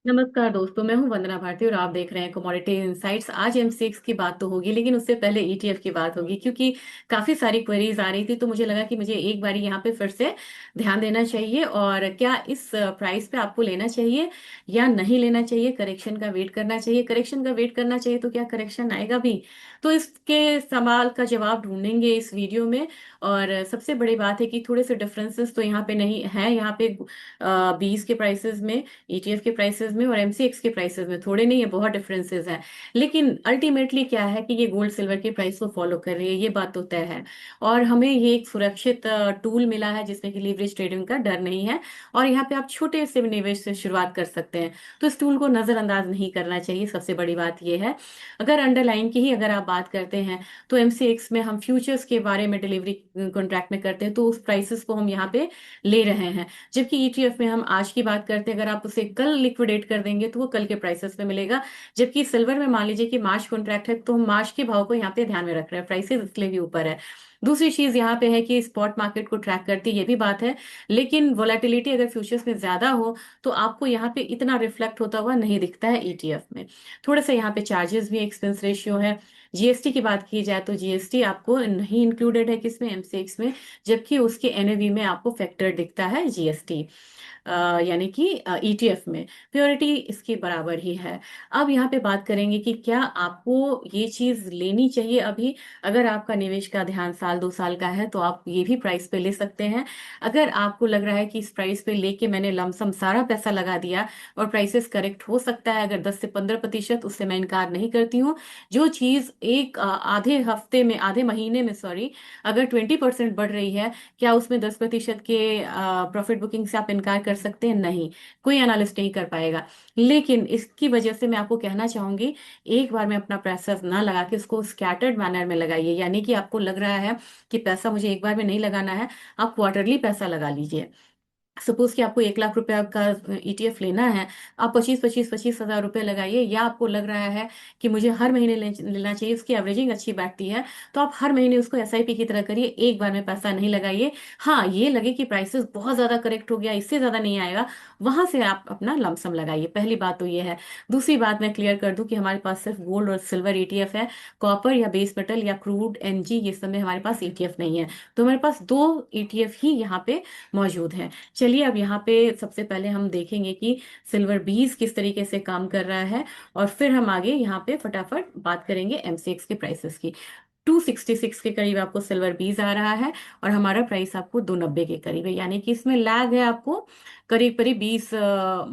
नमस्कार दोस्तों, मैं हूं वंदना भारती और आप देख रहे हैं कमोडिटी इनसाइट्स। आज एमसीएक्स की बात तो होगी, लेकिन उससे पहले ईटीएफ की बात होगी, क्योंकि काफी सारी क्वेरीज आ रही थी। तो मुझे लगा कि मुझे एक बारी यहाँ पे फिर से ध्यान देना चाहिए, और क्या इस प्राइस पे आपको लेना चाहिए या नहीं लेना चाहिए, करेक्शन का वेट करना चाहिए। करेक्शन का वेट करना चाहिए तो क्या करेक्शन आएगा भी? तो इसके सवाल का जवाब ढूंढेंगे इस वीडियो में। और सबसे बड़ी बात है कि थोड़े से डिफरेंसेस तो यहाँ पे नहीं है। यहाँ पे बीस के प्राइसेस में, ईटीएफ के प्राइसेस में और एमसीएक्स के प्राइसेस में थोड़े नहीं है, बहुत डिफरेंसेस हैं। लेकिन अल्टीमेटली क्या है कि ये गोल्ड सिल्वर के प्राइस को फॉलो कर रही है, ये बात तो तय है। और हमें ये एक सुरक्षित टूल मिला है जिसमें कि लीवरेज ट्रेडिंग का डर नहीं है। और यहाँ पे आप छोटे से निवेश से शुरुआत कर सकते हैं। तो इस टूल को नजरअंदाज नहीं करना चाहिए, सबसे बड़ी बात ये है। अगर अंडरलाइन की ही अगर आप बात करते हैं, तो एमसीएक्स में हम फ्यूचर्स के बारे में डिलीवरी कॉन्ट्रैक्ट में करते हैं, तो उस प्राइसेस को हम यहाँ पे ले रहे हैं। जबकि ईटीएफ में हम आज की बात करते हैं, अगर आप उसे कल लिक्विडेट कर देंगे तो वो कल के प्राइसेस पे मिलेगा। जबकि सिल्वर में मान लीजिए कि मार्च कॉन्ट्रैक्ट है, तो हम मार्च के भाव को यहाँ पे ध्यान में रख रहे हैं, प्राइसेस इसलिए भी ऊपर है। दूसरी चीज यहाँ पे है कि स्पॉट मार्केट को ट्रैक करती है, ये भी बात है। लेकिन वोलेटिलिटी अगर फ्यूचर्स में ज्यादा हो तो आपको यहाँ पे इतना रिफ्लेक्ट होता हुआ नहीं दिखता है ईटीएफ में। थोड़ा सा यहाँ पे चार्जेस भी, एक्सपेंस रेशियो है। जीएसटी की बात की जाए तो जीएसटी आपको नहीं इंक्लूडेड है किसमें, एमसीएक्स में। जबकि उसके एनएवी में आपको फैक्टर दिखता है जीएसटी, यानी कि ईटीएफ में प्योरिटी इसकी बराबर ही है। अब यहाँ पे बात करेंगे कि क्या आपको ये चीज लेनी चाहिए अभी। अगर आपका निवेश का ध्यान साल 2 साल का है तो आप ये भी प्राइस पे ले सकते हैं। अगर आपको लग रहा है कि इस प्राइस पे लेके मैंने लमसम सारा पैसा लगा दिया और प्राइसेस करेक्ट हो सकता है अगर 10 से 15%, उससे मैं इनकार नहीं करती हूँ। जो चीज एक आधे हफ्ते में, आधे महीने में सॉरी, अगर 20% बढ़ रही है, क्या उसमें 10% के प्रॉफिट बुकिंग से आप इनकार कर सकते हैं? नहीं, कोई एनालिस्ट नहीं कर पाएगा। लेकिन इसकी वजह से मैं आपको कहना चाहूंगी, एक बार में अपना पैसा ना लगा के उसको स्कैटर्ड मैनर में लगाइए। यानी कि आपको लग रहा है कि पैसा मुझे एक बार में नहीं लगाना है, आप क्वार्टरली पैसा लगा लीजिए। सपोज कि आपको 1 लाख रुपए का ईटीएफ लेना है, आप 25 25 25 हजार रुपए लगाइए। या आपको लग रहा है कि मुझे हर महीने लेना चाहिए, उसकी एवरेजिंग अच्छी बैठती है, तो आप हर महीने उसको एसआईपी की तरह करिए, एक बार में पैसा नहीं लगाइए। हाँ, ये लगे कि प्राइसेस बहुत ज्यादा करेक्ट हो गया, इससे ज्यादा नहीं आएगा, वहां से आप अपना लमसम लगाइए। पहली बात तो ये है। दूसरी बात मैं क्लियर कर दूं कि हमारे पास सिर्फ गोल्ड और सिल्वर ईटीएफ है। कॉपर या बेस मेटल या क्रूड एनजी ये सब में हमारे पास ईटीएफ नहीं है। तो हमारे पास दो ईटीएफ ही यहाँ पे मौजूद है। चलिए अब यहाँ पे सबसे पहले हम देखेंगे कि सिल्वर बीज किस तरीके से काम कर रहा है, और फिर हम आगे यहाँ पे फटाफट बात करेंगे एमसीएक्स के प्राइसेस की। 266 के करीब आपको सिल्वर बीज आ रहा है, और हमारा प्राइस आपको 290 के करीब है। यानी कि इसमें लैग है आपको करीब करीब 20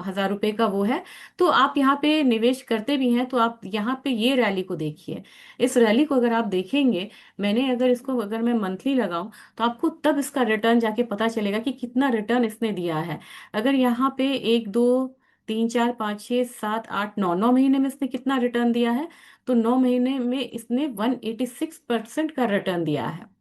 हजार रुपए का वो है। तो आप यहाँ पे निवेश करते भी हैं तो आप यहाँ पे ये रैली को देखिए। इस रैली को अगर आप देखेंगे, मैंने अगर इसको अगर मैं मंथली लगाऊं, तो आपको तब इसका रिटर्न जाके पता चलेगा कि कितना रिटर्न इसने दिया है। अगर यहाँ पे 1 2 3 4 5 6 7 8 9 9 महीने में इसने कितना रिटर्न दिया है, तो 9 महीने में इसने 186% का रिटर्न दिया है।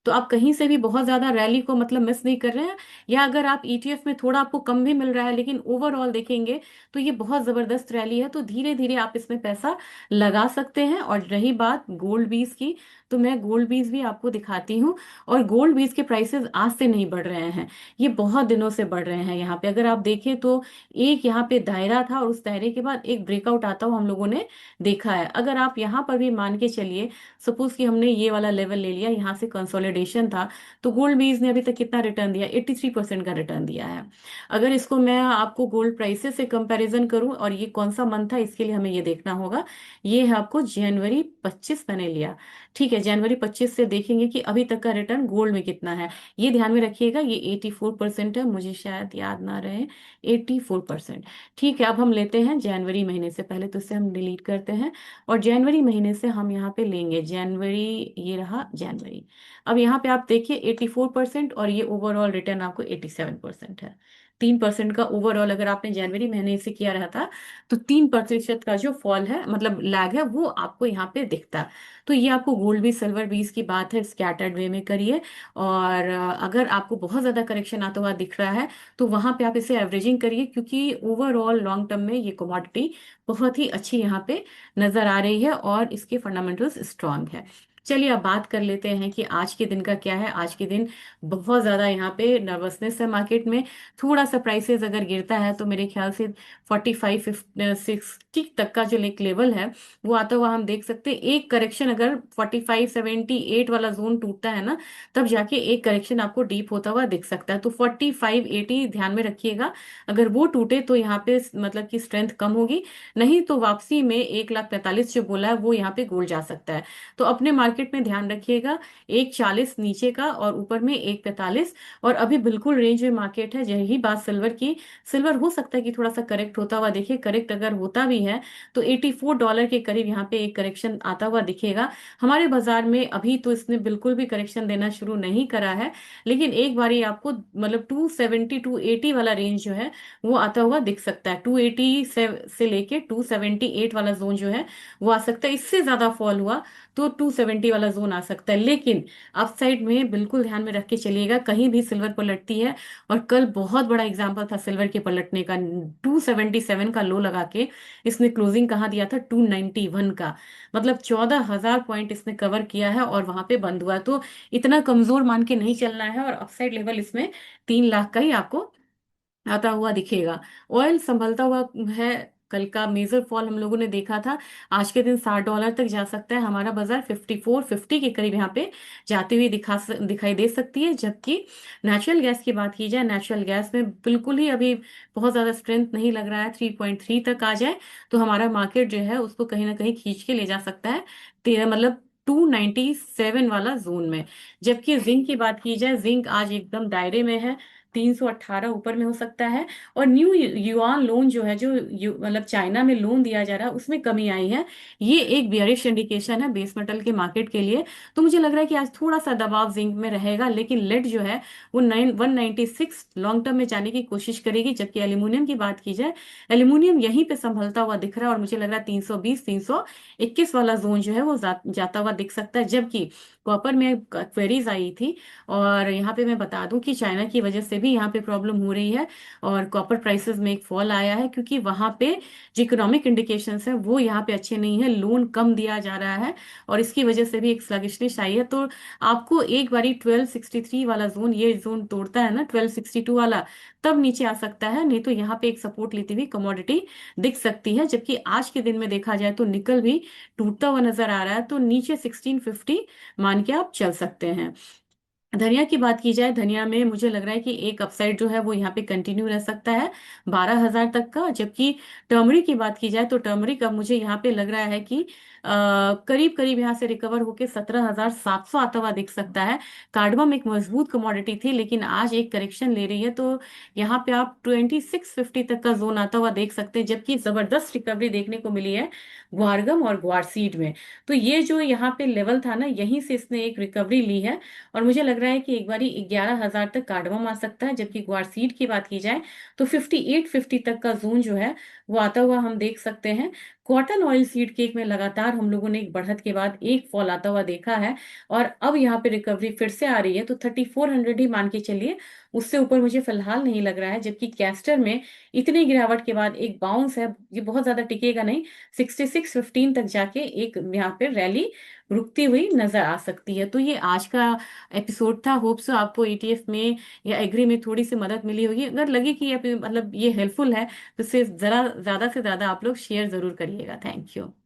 तो आप कहीं से भी बहुत ज्यादा रैली को मतलब मिस नहीं कर रहे हैं। या अगर आप ईटीएफ में थोड़ा आपको कम भी मिल रहा है, लेकिन ओवरऑल देखेंगे तो ये बहुत जबरदस्त रैली है, तो धीरे धीरे आप इसमें पैसा लगा सकते हैं। और रही बात गोल्ड बीज की, तो मैं गोल्ड बीज भी आपको दिखाती हूँ। और गोल्ड बीज के प्राइसेस आज से नहीं बढ़ रहे हैं, ये बहुत दिनों से बढ़ रहे हैं। यहाँ पे अगर आप देखें तो एक यहाँ पे दायरा था, और उस दायरे के बाद एक ब्रेकआउट आता हुआ हम लोगों ने देखा है। अगर आप यहाँ पर भी मान के चलिए, सपोज कि हमने ये वाला लेवल ले लिया, यहाँ से कंसोलिडेशन था, तो गोल्ड बीज ने अभी तक कितना रिटर्न दिया? 83% का रिटर्न दिया है। अगर इसको मैं आपको गोल्ड प्राइसेस से कंपैरिजन करूं, और ये कौन सा मंथ था इसके लिए हमें ये देखना होगा। ये है आपको जनवरी 25 मैंने लिया। ठीक है, जनवरी 25 से देखेंगे कि अभी तक का रिटर्न गोल्ड में कितना है। ये ध्यान में रखिएगा, ये 84% है, मुझे शायद याद ना रहे, 84%। ठीक है, अब हम लेते हैं जनवरी महीने से, पहले तो इसे हम डिलीट करते हैं। और जनवरी महीने से हम यहाँ पे लेंगे जनवरी, ये रहा जनवरी। अब यहाँ पे आप देखिए 84%, और ये ओवरऑल रिटर्न आपको 87% है। 3% का ओवरऑल अगर आपने जनवरी महीने से किया रहा था, तो 3% का जो फॉल है, मतलब लैग है, वो आपको यहाँ पे दिखता है। तो ये आपको गोल्ड भी सिल्वर बीस की बात है, स्कैटर्ड वे में करिए। और अगर आपको बहुत ज्यादा करेक्शन आता हुआ दिख रहा है, तो वहां पे आप इसे एवरेजिंग करिए, क्योंकि ओवरऑल लॉन्ग टर्म में ये कमोडिटी बहुत ही अच्छी यहाँ पे नजर आ रही है, और इसके फंडामेंटल्स स्ट्रांग है। चलिए अब बात कर लेते हैं कि आज के दिन का क्या है। आज के दिन बहुत ज्यादा यहाँ पे नर्वसनेस है मार्केट में। थोड़ा सा प्राइसेस अगर गिरता है तो मेरे ख्याल से 45-60 तक का जो एक लेवल है वो आता हुआ हम देख सकते हैं। एक करेक्शन अगर 45-78 वाला जोन टूटता है ना, तब जाके एक करेक्शन आपको डीप होता हुआ दिख सकता है। तो 45-80 ध्यान में रखिएगा। अगर वो टूटे तो यहाँ पे मतलब कि स्ट्रेंथ कम होगी, नहीं तो वापसी में 1,45,000 जो बोला है वो यहाँ पे गोल्ड जा सकता है। तो अपने मार्केट में ध्यान रखिएगा, 1,40 नीचे का और ऊपर में 1,45। और अभी बिल्कुल रेंज में मार्केट है। यही बात सिल्वर की, सिल्वर हो सकता है कि थोड़ा सा करेक्ट होता हुआ देखिए। करेक्ट अगर होता भी है तो $84 के करीब यहाँ पे एक करेक्शन आता हुआ दिखेगा हमारे बाजार में। अभी तो इसने बिल्कुल भी करेक्शन देना शुरू नहीं करा है, लेकिन एक बार ये आपको मतलब 270-280 वाला रेंज जो है वो आता हुआ दिख सकता है। 280 से लेके 278 वाला जोन जो है वो आ सकता है। इससे ज्यादा फॉल हुआ तो 270 वाला जोन आ सकता है। लेकिन अपसाइड में बिल्कुल ध्यान में रख के चलिएगा, कहीं भी सिल्वर पलटती है। और कल बहुत बड़ा एग्जांपल था सिल्वर के पलटने का। 277 का लो लगा के इसने क्लोजिंग कहाँ दिया था, 291 का। मतलब 14,000 पॉइंट इसने कवर किया है और वहां पे बंद हुआ है। तो इतना कमजोर मान के नहीं चलना है। और अपसाइड लेवल इसमें 3 लाख का ही आपको आता हुआ दिखेगा। ऑयल संभलता हुआ है। कल का मेजर फॉल हम लोगों ने देखा था। आज के दिन $60 तक जा सकता है हमारा बाजार। 54-50 के करीब यहाँ पे जाती हुई दिखाई दे सकती है। जबकि नेचुरल गैस की बात की जाए, नेचुरल गैस में बिल्कुल ही अभी बहुत ज्यादा स्ट्रेंथ नहीं लग रहा है। 3.3 तक आ जाए तो हमारा मार्केट जो है उसको कहीं ना कहीं खींच के ले जा सकता है, तेरह मतलब 297 वाला जोन में। जबकि जिंक की बात की जाए, जिंक आज एकदम दायरे में है, 318 ऊपर में हो सकता है। और न्यू युआन लोन जो है, जो मतलब चाइना में लोन दिया जा रहा है, उसमें कमी आई है। ये एक बियरिश इंडिकेशन है बेस मेटल के मार्केट के लिए। तो मुझे लग रहा है कि आज थोड़ा सा दबाव जिंक में रहेगा, लेकिन लेड जो है वो 196 लॉन्ग टर्म में जाने की कोशिश करेगी। जबकि एल्यूमिनियम की बात की जाए, एल्यूमिनियम यहीं पे संभलता हुआ दिख रहा है और मुझे लग रहा है 320-321 वाला जोन जो है वो जाता हुआ दिख सकता है। जबकि कॉपर में क्वेरीज आई थी, और यहाँ पे मैं बता दूं कि चाइना की वजह से भी यहाँ पे प्रॉब्लम हो रही है और कॉपर प्राइसेस में एक फॉल आया है, क्योंकि वहां पे जो इकोनॉमिक इंडिकेशंस है वो यहाँ पे अच्छे नहीं है। लोन कम दिया जा रहा है और इसकी वजह से भी एक स्लगिशनेस आई है। तो आपको एक बारी 1263 वाला जोन, ये जोन तोड़ता है ना 1262 वाला, तब नीचे आ सकता है। नहीं तो यहाँ पे एक सपोर्ट लेती हुई कमोडिटी दिख सकती है। जबकि आज के दिन में देखा जाए तो निकल भी टूटता हुआ नजर आ रहा है, तो नीचे 1650 मान के आप चल सकते हैं। धनिया की बात की जाए, धनिया में मुझे लग रहा है कि एक अपसाइड जो है वो यहाँ पे कंटिन्यू रह सकता है 12,000 तक का। जबकि टर्मरिक की बात की जाए तो टर्मरिक अब मुझे यहाँ पे लग रहा है कि करीब करीब यहाँ से रिकवर होके 17,700 आता हुआ दिख सकता है। कार्डमम एक मजबूत कमोडिटी थी, लेकिन आज एक करेक्शन ले रही है, तो यहाँ पे आप 2650 तक का जोन आता हुआ देख सकते हैं। जबकि जबरदस्त रिकवरी देखने को मिली है ग्वारगम और ग्वारसीड में। तो ये जो यहाँ पे लेवल था ना, यहीं से इसने एक रिकवरी ली है। और मुझे लग रहा है कि एक बारी 11,000 तक कार्डमम आ सकता है। जबकि ग्वारसीड की बात की जाए तो 5850 तक का जोन जो है वो आता हुआ हम देख सकते हैं। कॉटन ऑयल सीड केक में लगातार हम लोगों ने एक बढ़त के बाद एक फॉल आता हुआ देखा है, और अब यहाँ पे रिकवरी फिर से आ रही है। तो 3400 ही मान के चलिए, उससे ऊपर मुझे फिलहाल नहीं लग रहा है। जबकि कैस्टर में इतनी गिरावट के बाद एक बाउंस है, ये बहुत ज्यादा टिकेगा नहीं। 6615 तक जाके एक यहाँ पे रैली रुकती हुई नजर आ सकती है। तो ये आज का एपिसोड था। होप सो आपको ETF में या एग्री में थोड़ी सी मदद मिली होगी। अगर लगे कि ये मतलब ये हेल्पफुल है तो इसे जरा ज्यादा से ज्यादा आप लोग शेयर जरूर करिएगा। Thank you.